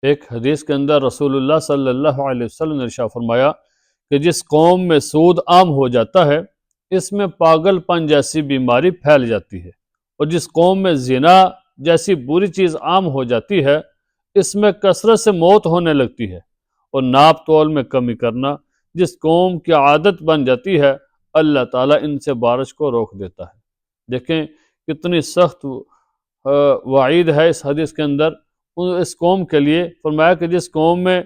ایک حدیث کے اندر رسول اللہ صلی اللہ علیہ وسلم نے ارشاد فرمایا کہ جس قوم میں سود عام ہو جاتا ہے اس میں پاگل پن جیسی بیماری پھیل جاتی ہے، اور جس قوم میں زنا جیسی بری چیز عام ہو جاتی ہے اس میں کثرت سے موت ہونے لگتی ہے، اور ناپ تول میں کمی کرنا جس قوم کی عادت بن جاتی ہے اللہ تعالیٰ ان سے بارش کو روک دیتا ہے۔ دیکھیں کتنی سخت وعید ہے اس حدیث کے اندر اس قوم کے لیے۔ فرمایا کہ جس قوم میں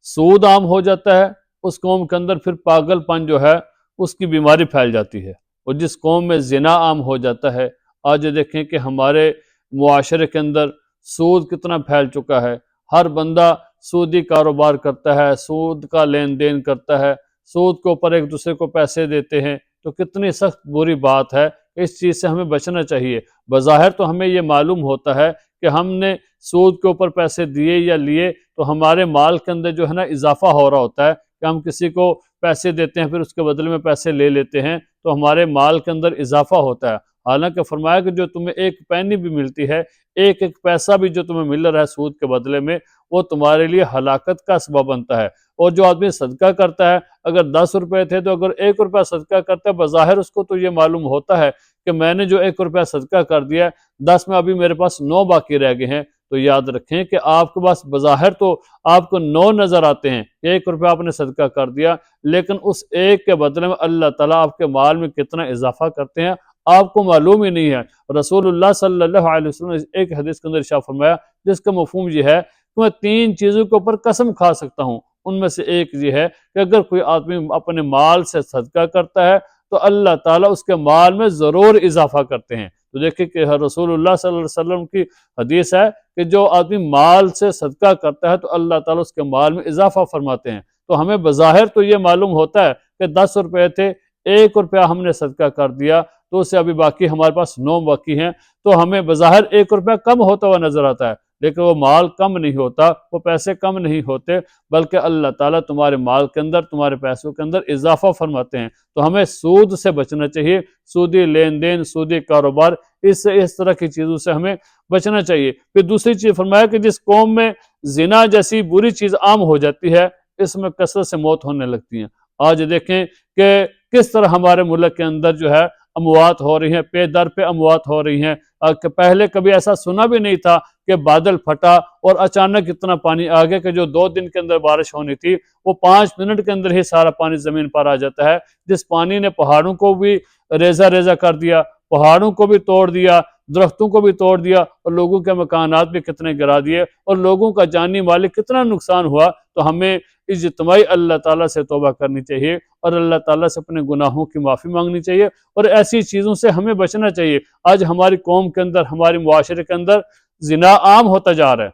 سود عام ہو جاتا ہے اس قوم کے اندر پھر پاگل پن جو ہے اس کی بیماری پھیل جاتی ہے، اور جس قوم میں زنا عام ہو جاتا ہے، آج دیکھیں کہ ہمارے معاشرے کے اندر سود کتنا پھیل چکا ہے، ہر بندہ سودی کاروبار کرتا ہے، سود کا لین دین کرتا ہے، سود کے اوپر ایک دوسرے کو پیسے دیتے ہیں، تو کتنی سخت بری بات ہے۔ اس چیز سے ہمیں بچنا چاہیے۔ بظاہر تو ہمیں یہ معلوم ہوتا ہے کہ ہم نے سود کے اوپر پیسے دیے یا لیے تو ہمارے مال کے اندر جو ہے نا اضافہ ہو رہا ہوتا ہے، کہ ہم کسی کو پیسے دیتے ہیں پھر اس کے بدلے میں پیسے لے لیتے ہیں تو ہمارے مال کے اندر اضافہ ہوتا ہے۔ حالانکہ فرمایا کہ جو تمہیں ایک پینی بھی ملتی ہے، ایک ایک پیسہ بھی جو تمہیں مل رہا ہے سود کے بدلے میں، وہ تمہارے لیے ہلاکت کا سبب بنتا ہے۔ اور جو آدمی صدقہ کرتا ہے، اگر 10 روپے تھے تو اگر 1 روپیہ صدقہ کرتا ہے، بظاہر اس کو تو یہ معلوم ہوتا ہے کہ میں نے جو 1 روپیہ صدقہ کر دیا ہے، 10 میں ابھی میرے پاس 9 باقی رہ گئے ہیں، تو یاد رکھیں کہ آپ کے پاس بظاہر تو آپ کو 9 نظر آتے ہیں، 1 روپیہ آپ نے صدقہ کر دیا، لیکن اس ایک کے بدلے میں اللہ تعالیٰ آپ کے مال میں کتنا اضافہ کرتے ہیں آپ کو معلوم ہی نہیں ہے۔ رسول اللہ صلی اللہ علیہ وسلم نے ایک حدیث کے اندر ارشاد فرمایا جس کا مفہوم یہ ہے کہ میں 3 چیزوں کے اوپر قسم کھا سکتا ہوں، ان میں سے ایک یہ ہے کہ اگر کوئی آدمی اپنے مال سے صدقہ کرتا ہے تو اللہ تعالیٰ اس کے مال میں ضرور اضافہ کرتے ہیں۔ تو دیکھیں کہ رسول اللہ صلی اللہ علیہ وسلم کی حدیث ہے کہ جو آدمی مال سے صدقہ کرتا ہے تو اللہ تعالیٰ اس کے مال میں اضافہ فرماتے ہیں۔ تو ہمیں بظاہر تو یہ معلوم ہوتا ہے کہ 10 روپے تھے، 1 روپیہ ہم نے صدقہ کر دیا تو اس سے ابھی باقی ہمارے پاس 9 باقی ہیں، تو ہمیں بظاہر 1 روپیہ کم ہوتا ہوا نظر آتا ہے، لیکن وہ مال کم نہیں ہوتا، وہ پیسے کم نہیں ہوتے، بلکہ اللہ تعالیٰ تمہارے مال کے اندر، تمہارے پیسوں کے اندر اضافہ فرماتے ہیں۔ تو ہمیں سود سے بچنا چاہیے، سودی لین دین، سودی کاروبار، اس طرح کی چیزوں سے ہمیں بچنا چاہیے۔ پھر دوسری چیز فرمایا کہ جس قوم میں زنا جیسی بری چیز عام ہو جاتی ہے اس میں کثرت سے موت ہونے لگتی ہیں۔ آج دیکھیں کہ کس طرح ہمارے ملک کے اندر جو ہے اموات ہو رہی ہیں، پے در پہ اموات ہو رہی ہیں۔ کہ پہلے کبھی ایسا سنا بھی نہیں تھا کہ بادل پھٹا اور اچانک اتنا پانی آ گیا کہ جو 2 دن کے اندر بارش ہونی تھی وہ 5 منٹ کے اندر ہی سارا پانی زمین پر آ جاتا ہے، جس پانی نے پہاڑوں کو بھی ریزہ ریزہ کر دیا، پہاڑوں کو بھی توڑ دیا، درختوں کو بھی توڑ دیا، اور لوگوں کے مکانات بھی کتنے گرا دیے، اور لوگوں کا جانی مالی کتنا نقصان ہوا۔ تو ہمیں اجتماعی اللہ تعالیٰ سے توبہ کرنی چاہیے اور اللہ تعالیٰ سے اپنے گناہوں کی معافی مانگنی چاہیے، اور ایسی چیزوں سے ہمیں بچنا چاہیے۔ آج ہماری قوم کے اندر، ہمارے معاشرے کے اندر زنا عام ہوتا جا رہا ہے،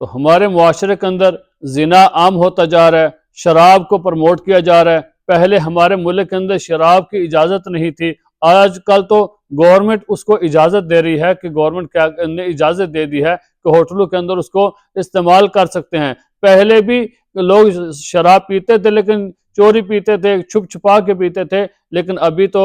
تو ہمارے معاشرے کے اندر زنا عام ہوتا جا رہا ہے، شراب کو پروموٹ کیا جا رہا ہے۔ پہلے ہمارے ملک کے اندر شراب کی اجازت نہیں تھی، آج کل تو گورنمنٹ اس کو اجازت دے رہی ہے، کہ گورنمنٹ نے اجازت دے دی ہے کہ ہوٹلوں کے اندر اس کو استعمال کر سکتے ہیں۔ پہلے بھی لوگ شراب پیتے تھے لیکن چوری پیتے تھے، چھپ چھپا کے پیتے تھے، لیکن ابھی تو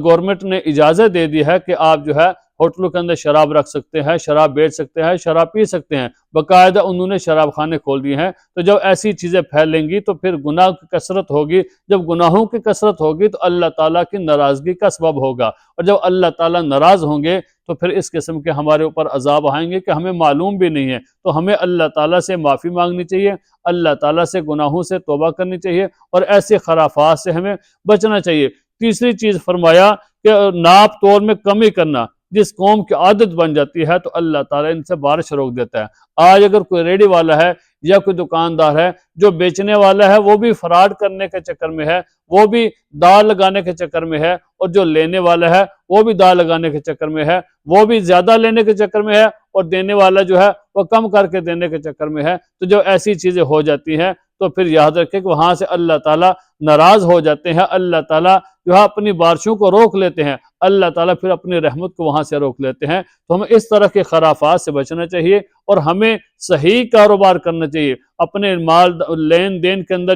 گورنمنٹ نے اجازت دے دی ہے کہ آپ جو ہے ہوٹلوں کے اندر شراب رکھ سکتے ہیں، شراب بیچ سکتے ہیں، شراب پی سکتے ہیں، باقاعدہ انہوں نے شراب خانے کھول دیے ہیں۔ تو جب ایسی چیزیں پھیلیں گی تو پھر گناہ کی کثرت ہوگی، جب گناہوں کی کثرت ہوگی تو اللہ تعالیٰ کی ناراضگی کا سبب ہوگا، اور جب اللہ تعالیٰ ناراض ہوں گے تو پھر اس قسم کے ہمارے اوپر عذاب آئیں گے کہ ہمیں معلوم بھی نہیں ہے۔ تو ہمیں اللہ تعالیٰ سے معافی مانگنی چاہیے، اللہ تعالیٰ سے گناہوں سے توبہ کرنی چاہیے، اور ایسے خرافات سے ہمیں بچنا چاہیے۔ تیسری چیز فرمایا کہ ناپ تول میں کمی کرنا، جس قوم کی عادت بن جاتی ہے تو اللہ تعالیٰ ان سے بارش روک دیتا ہے۔ آج اگر کوئی ریڑھی والا ہے یا کوئی دکاندار ہے، جو بیچنے والا ہے وہ بھی فراڈ کرنے کے چکر میں ہے، وہ بھی داغ لگانے کے چکر میں ہے، اور جو لینے والا ہے وہ بھی داغ لگانے کے چکر میں ہے، وہ بھی زیادہ لینے کے چکر میں ہے، اور دینے والا جو ہے وہ کم کر کے دینے کے چکر میں ہے۔ تو جب ایسی چیزیں ہو جاتی ہیں تو پھر یاد رکھیں کہ وہاں سے اللہ تعالیٰ ناراض ہو جاتے ہیں، اللہ تعالیٰ جو ہے اپنی بارشوں کو روک لیتے ہیں۔ اللہ تعالیٰ پھر اپنی رحمت کو وہاں سے روک لیتے ہیں۔ تو ہمیں اس طرح کے خرافات سے بچنا چاہیے اور ہمیں صحیح کاروبار کرنا چاہیے۔ اپنے مال لین دین کے اندر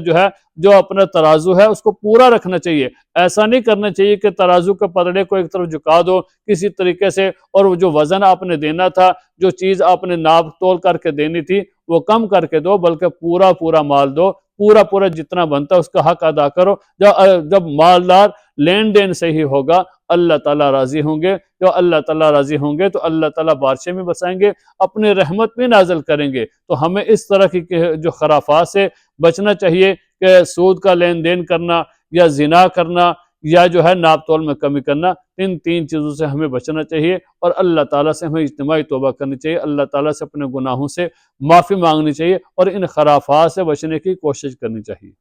جو اپنا ترازو ہے اس کو پورا رکھنا چاہیے۔ ایسا نہیں کرنا چاہیے کہ ترازو کے پلڑے کو ایک طرف جھکا دو کسی طریقے سے، اور جو وزن آپ نے دینا تھا، جو چیز آپ نے ناپ تول کر کے دینی تھی وہ کم کر کے دو، بلکہ پورا مال دو، پورا جتنا بنتا ہے اس کا حق ادا کرو۔ جب مالدار لین دین صحیح ہوگا اللہ تعالیٰ راضی ہوں گے۔ جو اللہ تعالیٰ راضی ہوں گے تو اللہ تعالیٰ بارشیں میں بسائیں گے، اپنی رحمت بھی نازل کریں گے۔ تو ہمیں اس طرح کی جو خرافات سے بچنا چاہیے کہ سود کا لین دین کرنا یا زنا کرنا یا ناپ تول میں کمی کرنا، ان تین چیزوں سے ہمیں بچنا چاہیے اور اللہ تعالیٰ سے ہمیں اجتماعی توبہ کرنی چاہیے، اللہ تعالیٰ سے اپنے گناہوں سے معافی مانگنی چاہیے اور ان خرافات سے بچنے کی کوشش کرنی چاہیے۔